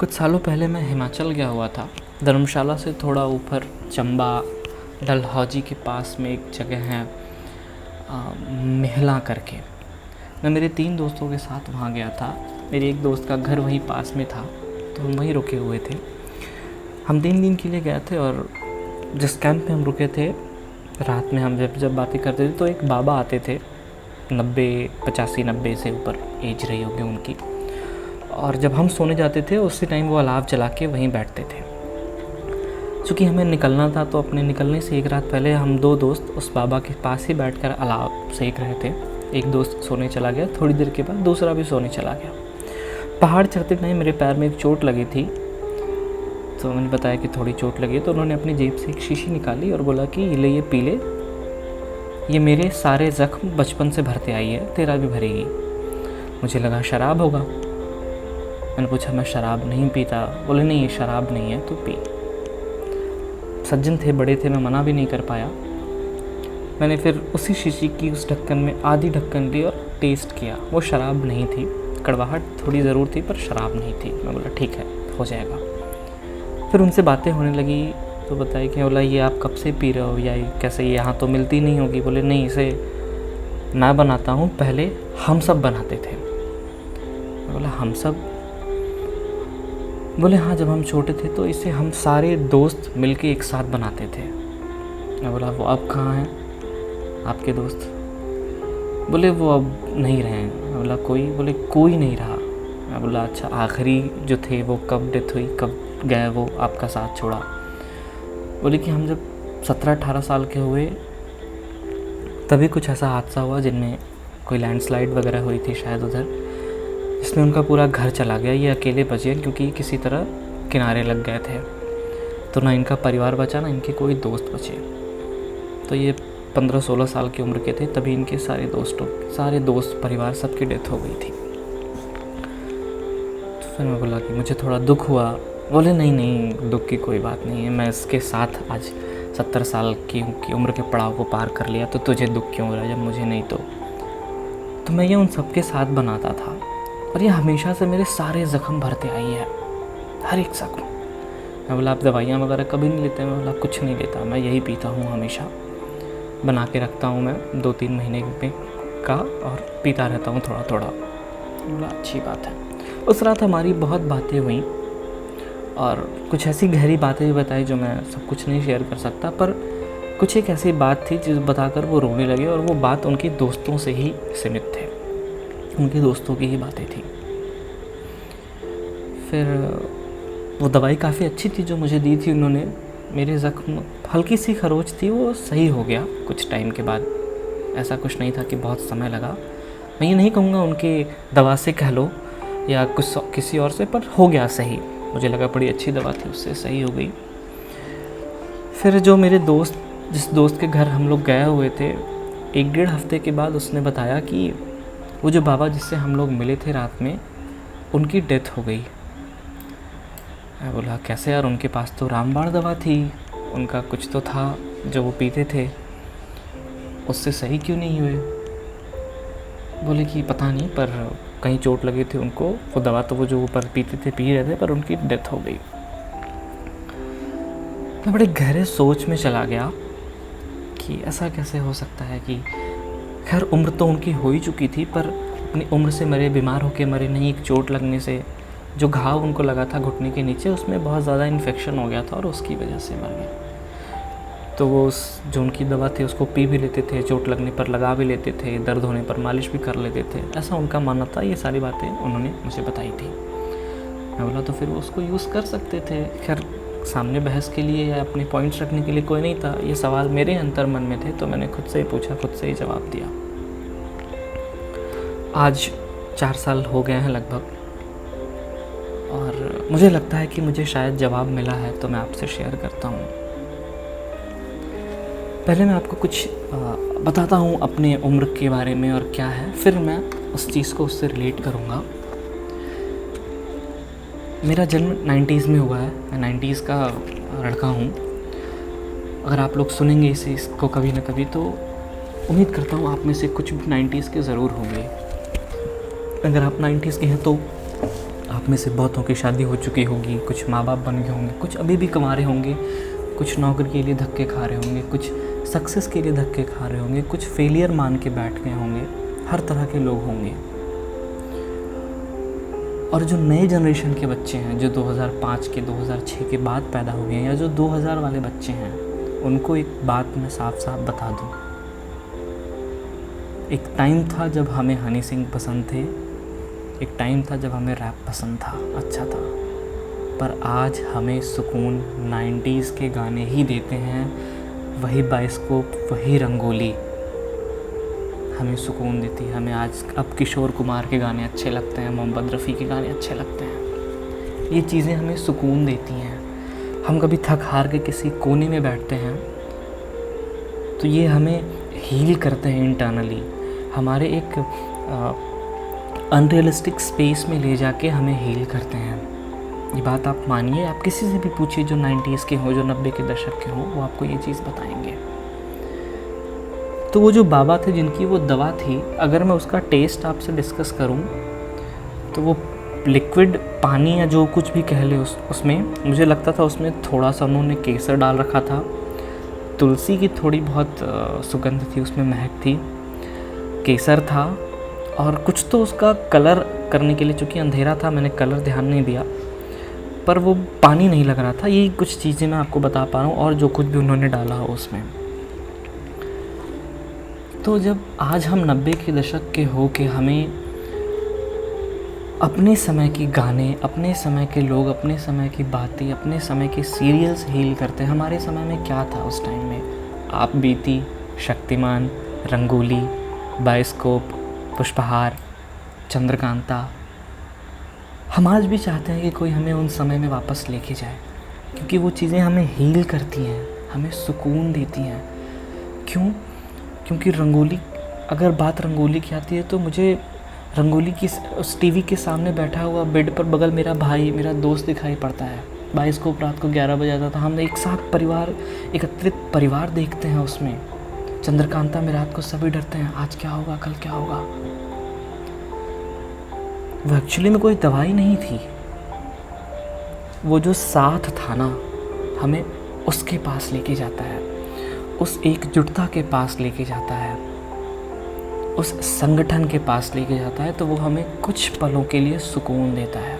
कुछ सालों पहले मैं हिमाचल गया हुआ था। धर्मशाला से थोड़ा ऊपर चंबा डलहौजी के पास में एक जगह है मेहला करके। मैं मेरे 3 दोस्तों के साथ वहाँ गया था। मेरे एक दोस्त का घर वहीं पास में था, तो हम वहीं रुके हुए थे। हम 3 दिन के लिए गए थे और जिस कैंप में हम रुके थे, रात में हम जब बातें करते थे तो एक बाबा आते थे, 85-90 से ऊपर एज रही होगी उनकी। और जब हम सोने जाते थे उसी टाइम वो अलाव जला के वहीं बैठते थे। चूँकि हमें निकलना था तो अपने निकलने से एक रात पहले हम 2 दोस्त उस बाबा के पास ही बैठकर अलाव सेक रहे थे। एक दोस्त सोने चला गया, थोड़ी देर के बाद दूसरा भी सोने चला गया। पहाड़ चढ़ते टाइम मेरे पैर में एक चोट लगी थी, तो मैंने बताया कि थोड़ी चोट लगी। तो उन्होंने अपनी जेब से एक शीशी निकाली और बोला कि ये पी ले, ये मेरे सारे ज़ख्म बचपन से भरते आई है, तेरा भी भरेगी। मुझे लगा शराब होगा। मैंने पूछा मैं शराब नहीं पीता। बोले नहीं, ये शराब नहीं है, तू पी। सज्जन थे, बड़े थे, मैं मना भी नहीं कर पाया। मैंने फिर उसी शीशी की उस ढक्कन में आधी ढक्कन ली और टेस्ट किया। वो शराब नहीं थी, कड़वाहट थोड़ी ज़रूर थी पर शराब नहीं थी। मैं बोला ठीक है, हो जाएगा। फिर उनसे बातें होने लगी तो बताई कि बोला ये आप कब से पी रहे हो, या कैसे, यहाँ तो मिलती नहीं होगी। बोले नहीं, इसे मैं बनाता हूँ, पहले हम सब बनाते थे। मैं बोला हम सब? बोले हाँ, जब हम छोटे थे तो इसे हम सारे दोस्त मिलके एक साथ बनाते थे। मैं बोला वो अब कहाँ हैं आपके दोस्त? बोले वो अब नहीं रहे हैं। मैं बोला कोई? बोले कोई नहीं रहा। मैं बोला अच्छा, आखिरी जो थे वो कब डेथ हुई, कब गए वो आपका साथ छोड़ा? बोले कि हम जब 17-18 साल के हुए तभी कुछ ऐसा हादसा हुआ जिनमें कोई लैंडस्लाइड वगैरह हुई थी शायद उधर, जिसमें उनका पूरा घर चला गया। ये अकेले बचे क्योंकि किसी तरह किनारे लग गए थे। तो ना इनका परिवार बचा, ना इनके कोई दोस्त बचे। तो ये 15-16 साल की उम्र के थे, तभी इनके सारे दोस्त परिवार सबकी डेथ हो गई थी। तो फिर मैं बोला कि मुझे थोड़ा दुख हुआ। बोले नहीं, दुख की कोई बात नहीं है, मैं इसके साथ आज 70 साल की उम्र के पड़ाव को पार कर लिया, तो तुझे दुख क्यों हो रहा है जब मुझे नहीं? तो मैं ये उन सबके साथ बनाता था और ये हमेशा से मेरे सारे ज़ख्म भरते आई है, हर एक ज़ख्म। मैं बोला आप दवाइयाँ वगैरह कभी नहीं लेते? मैं बोला कुछ नहीं लेता, मैं यही पीता हूँ, हमेशा बना के रखता हूँ मैं 2-3 महीने में का, और पीता रहता हूँ थोड़ा थोड़ा। बोला अच्छी बात है। उस रात हमारी बहुत बातें हुई और कुछ ऐसी गहरी बातें भी बताई जो मैं सब कुछ नहीं शेयर कर सकता, पर कुछ एक ऐसी बात थी जिस बताकर वो रोने लगे, और वो बात उनके दोस्तों से ही सीमित थे, उनके दोस्तों की ही बातें थी। फिर वो दवाई काफ़ी अच्छी थी जो मुझे दी थी उन्होंने। मेरे ज़ख्म, हल्की सी खरोच थी, वो सही हो गया कुछ टाइम के बाद। ऐसा कुछ नहीं था कि बहुत समय लगा। मैं ये नहीं कहूँगा उनके दवा से कह लो या किसी और से, पर हो गया सही। मुझे लगा बड़ी अच्छी दवा थी, उससे सही हो गई। फिर जो मेरे दोस्त, जिस दोस्त के घर हम लोग गए हुए थे, 1-1.5 हफ्ते के बाद उसने बताया कि वो जो बाबा जिससे हम लोग मिले थे रात में, उनकी डेथ हो गई। मैं बोला कैसे यार, उनके पास तो रामबाण दवा थी, उनका कुछ तो था जो वो पीते थे, उससे सही क्यों नहीं हुए? बोले कि पता नहीं, पर कहीं चोट लगी थी उनको, वो दवा तो वो जो ऊपर पीते थे पी रहे थे, पर उनकी डेथ हो गई। मैं बड़े गहरे सोच में चला गया कि ऐसा कैसे हो सकता है कि खैर उम्र तो उनकी हो ही चुकी थी, पर अपनी उम्र से मरे, बीमार होके मरे नहीं, एक चोट लगने से। जो घाव उनको लगा था घुटने के नीचे, उसमें बहुत ज़्यादा इन्फेक्शन हो गया था और उसकी वजह से मर गए। तो वो जो उनकी दवा थी उसको पी भी लेते थे, चोट लगने पर लगा भी लेते थे, दर्द होने पर मालिश भी कर लेते थे, ऐसा उनका मानना था। ये सारी बातें उन्होंने मुझे बताई थी। मैं बोला तो फिर वो उसको यूज़ कर सकते थे। खैर सामने बहस के लिए या अपने पॉइंट्स रखने के लिए कोई नहीं था। ये सवाल मेरे अंतर मन में थे, तो मैंने खुद से ही पूछा, खुद से ही जवाब दिया। आज 4 साल हो गए हैं लगभग, और मुझे लगता है कि मुझे शायद जवाब मिला है, तो मैं आपसे शेयर करता हूँ। पहले मैं आपको कुछ बताता हूँ अपने उम्र के बारे में और क्या है, फिर मैं उस चीज़ को उससे रिलेट करूँगा। मेरा जन्म 90s में हुआ है, मैं 90s का लड़का हूँ। अगर आप लोग सुनेंगे इसको कभी ना कभी, तो उम्मीद करता हूँ आप में से कुछ भी 90s के ज़रूर होंगे। अगर आप 90s के हैं तो आप में से बहुतों की शादी हो चुकी होगी, कुछ माँ बाप बन गए होंगे, कुछ अभी भी कमा रहे होंगे, कुछ नौकरी के लिए धक्के खा रहे होंगे, कुछ सक्सेस के लिए धक्के खा रहे होंगे, कुछ फेलियर मान के बैठ गए होंगे। हर तरह के लोग होंगे। और जो नए जनरेशन के बच्चे हैं, जो 2005 के 2006 के बाद पैदा हुए हैं, या जो 2000 वाले बच्चे हैं, उनको एक बात मैं साफ साफ बता दूं। एक टाइम था जब हमें हनी सिंह पसंद थे, एक टाइम था जब हमें रैप पसंद था, अच्छा था। पर आज हमें सुकून 90s के गाने ही देते हैं। वही बाइस्कोप, वही रंगोली हमें सुकून देती है। हमें आज अब किशोर कुमार के गाने अच्छे लगते हैं, मोहम्मद रफ़ी के गाने अच्छे लगते हैं। ये चीज़ें हमें सुकून देती हैं। हम कभी थक हार के किसी कोने में बैठते हैं तो ये हमें हील करते हैं इंटरनली, हमारे एक अनरियलिस्टिक स्पेस में ले जाके हमें हील करते हैं। ये बात आप मानिए, आप किसी से भी पूछिए जो 90s के हों, जो 90 के दशक के हों, वो आपको ये चीज़ बताएंगे। तो वो जो बाबा थे जिनकी वो दवा थी, अगर मैं उसका टेस्ट आपसे डिस्कस करूं तो वो लिक्विड पानी या जो कुछ भी कह ले उसमें मुझे लगता था उसमें थोड़ा सा उन्होंने केसर डाल रखा था, तुलसी की थोड़ी बहुत सुगंध थी, उसमें महक थी, केसर था, और कुछ तो उसका कलर करने के लिए, चूँकि अंधेरा था मैंने कलर ध्यान नहीं दिया, पर वो पानी नहीं लग रहा था। ये कुछ चीज़ें मैं आपको बता पा रहा हूँ, और जो कुछ भी उन्होंने डाला हो उसमें। तो जब आज हम 90 के दशक के हो के हमें अपने समय के गाने, अपने समय के लोग, अपने समय की बातें, अपने समय के सीरियल्स हील करते हैं। हमारे समय में क्या था उस टाइम में? आप बीती, शक्तिमान, रंगोली, बाइस्कोप, पुष्पहार, चंद्रकांता। हम आज भी चाहते हैं कि कोई हमें उन समय में वापस लेके जाए, क्योंकि वो चीज़ें हमें हील करती हैं, हमें सुकून देती हैं। क्यों? क्योंकि रंगोली, अगर बात रंगोली की आती है तो मुझे रंगोली की उस टीवी के सामने बैठा हुआ बेड पर बगल मेरा भाई, मेरा दोस्त दिखाई पड़ता है। बाइस्कोप रात को 11 बजे आता था, हम एक साथ परिवार, एकत्रित परिवार देखते हैं उसमें। चंद्रकांता में रात को सभी डरते हैं, आज क्या होगा, कल क्या होगा। वो एक्चुअली में कोई दवाई नहीं थी, वो जो साथ था ना, हमें उसके पास लेके जाता है, उस एकजुटता के पास लेके जाता है, उस संगठन के पास लेके जाता है, तो वो हमें कुछ पलों के लिए सुकून देता है।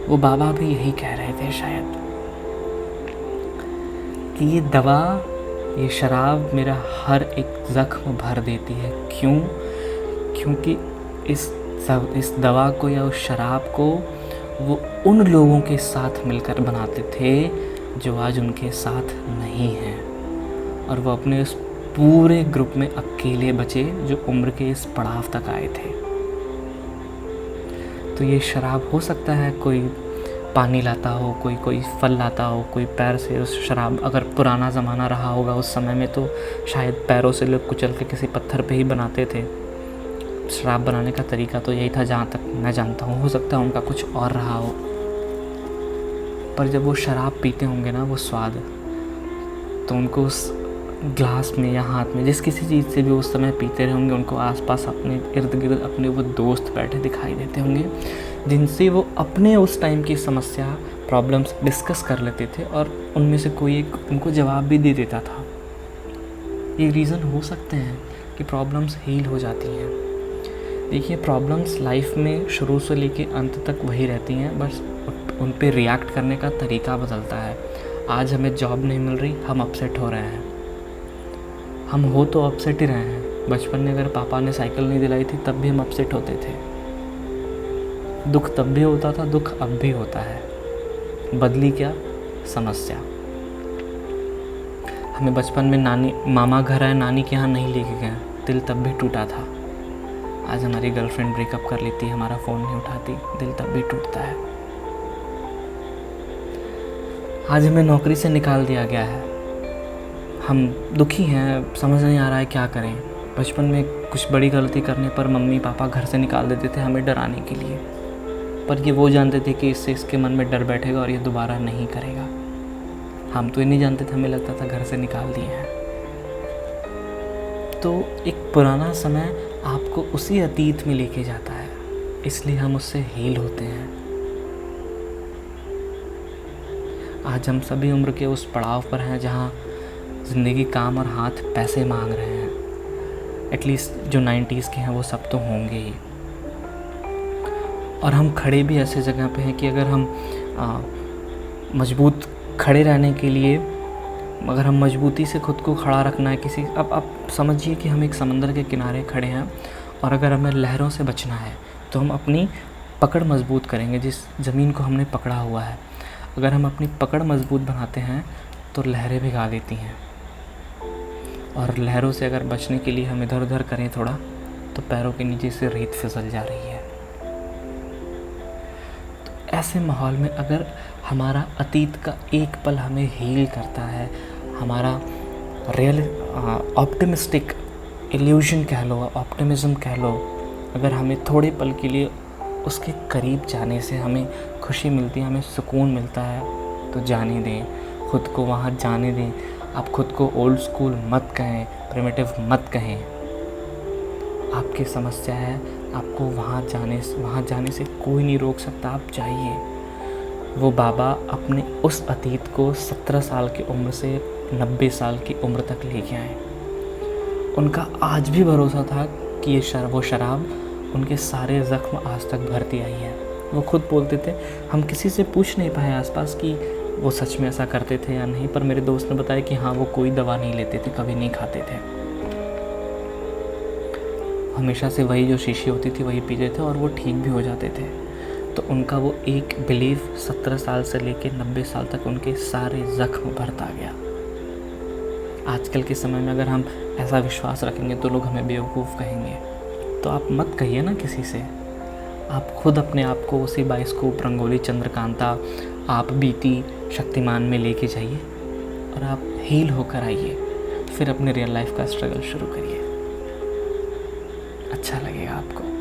वो बाबा भी यही कह रहे थे शायद, कि ये दवा, ये शराब मेरा हर एक ज़ख्म भर देती है। क्यों? क्योंकि इस दवा को या उस शराब को वो उन लोगों के साथ मिलकर बनाते थे जो आज उनके साथ नहीं हैं, और वो अपने उस पूरे ग्रुप में अकेले बचे जो उम्र के इस पड़ाव तक आए थे। तो ये शराब हो सकता है कोई पानी लाता हो, कोई फल लाता हो, कोई पैर से उस शराब, अगर पुराना ज़माना रहा होगा उस समय में तो शायद पैरों से लोग कुचल के किसी पत्थर पे ही बनाते थे। शराब बनाने का तरीका तो यही था जहाँ तक मैं जानता हूँ, हो सकता है उनका कुछ और रहा हो। पर जब वो शराब पीते होंगे ना, वो स्वाद, तो उनको उस ग्लास में या हाथ में, जिस किसी चीज़ से भी उस समय पीते रहे होंगे, उनको आसपास अपने इर्द गिर्द अपने वो दोस्त बैठे दिखाई देते होंगे, जिनसे वो अपने उस टाइम की समस्या, प्रॉब्लम्स डिस्कस कर लेते थे, और उनमें से कोई एक उनको जवाब भी दे देता था। ये रीज़न हो सकते हैं कि प्रॉब्लम्स हील हो जाती हैं। देखिए, प्रॉब्लम्स लाइफ में शुरू से लेके अंत तक वही रहती हैं, बस उन पे रिएक्ट करने का तरीका बदलता है। आज हमें जॉब नहीं मिल रही, हम अपसेट हो रहे हैं। हम हो तो अपसेट ही रहे हैं। बचपन में अगर पापा ने साइकिल नहीं दिलाई थी तब भी हम अपसेट होते थे। दुख तब भी होता था, दुख अब भी होता है। बदली क्या? समस्या। हमें बचपन में मामा घर आए, नानी के यहाँ नहीं लेके गए, दिल तब भी टूटा था। आज हमारी गर्लफ्रेंड ब्रेकअप कर लेती है, हमारा फ़ोन नहीं उठाती, दिल तब भी टूटता है। आज हमें नौकरी से निकाल दिया गया है, हम दुखी हैं, समझ नहीं आ रहा है क्या करें। बचपन में कुछ बड़ी गलती करने पर मम्मी पापा घर से निकाल देते थे हमें डराने के लिए, पर ये वो जानते थे कि इससे इसके मन में डर बैठेगा और ये दोबारा नहीं करेगा। हम तो ये नहीं जानते थे, हमें लगता था घर से निकाल दिए हैं। तो एक पुराना समय आपको उसी अतीत में लेके जाता है, इसलिए हम उससे हील होते हैं। आज हम सभी उम्र के उस पड़ाव पर हैं जहाँ ज़िंदगी काम और हाथ पैसे मांग रहे हैं। एटलीस्ट जो 90s के हैं वो सब तो होंगे ही। और हम खड़े भी ऐसे जगह पे हैं कि अगर हम मजबूत खड़े रहने के लिए, अगर हम मजबूती से खुद को खड़ा रखना है किसी, अब आप समझिए कि हम एक समंदर के किनारे खड़े हैं और अगर हमें लहरों से बचना है तो हम अपनी पकड़ मजबूत करेंगे जिस ज़मीन को हमने पकड़ा हुआ है। अगर हम अपनी पकड़ मजबूत बनाते हैं तो लहरें भिगा देती हैं, और लहरों से अगर बचने के लिए हम इधर उधर करें थोड़ा तो पैरों के नीचे से रेत फिसल जा रही है। तो ऐसे माहौल में अगर हमारा अतीत का एक पल हमें हील करता है, हमारा रियल ऑप्टिमिस्टिक इल्यूजन कह लो, ऑप्टिमिज़म कह लो, अगर हमें थोड़े पल के लिए उसके करीब जाने से हमें खुशी मिलती है, हमें सुकून मिलता है, तो जाने दें, खुद को वहाँ जाने दें। आप खुद को ओल्ड स्कूल मत कहें, प्रिमिटिव मत कहें। आपकी समस्या है, आपको वहाँ जाने से कोई नहीं रोक सकता, आप जाइए। वो बाबा अपने उस अतीत को 17 साल की उम्र से 90 साल की उम्र तक लेके आए। उनका आज भी भरोसा था कि वो शराब उनके सारे ज़ख्म आज तक भरती आई है। वो खुद बोलते थे, हम किसी से पूछ नहीं पाए आसपास कि वो सच में ऐसा करते थे या नहीं, पर मेरे दोस्त ने बताया कि हाँ, वो कोई दवा नहीं लेते थे, कभी नहीं खाते थे, हमेशा से वही जो शीशी होती थी वही पीते थे और वो ठीक भी हो जाते थे। तो उनका वो एक बिलीफ 17 साल से लेकर 90 साल तक उनके सारे ज़ख्म भरता गया। आजकल के समय में अगर हम ऐसा विश्वास रखेंगे तो लोग हमें बेवकूफ़ कहेंगे। तो आप मत कहिए ना किसी से, आप खुद अपने आप को उसी बाइस्कोप, रंगोली, चंद्रकांता, आप बीती, शक्तिमान में लेके जाइए और आप हील होकर आइए, फिर अपने रियल लाइफ का स्ट्रगल शुरू करिए। अच्छा लगेगा आपको।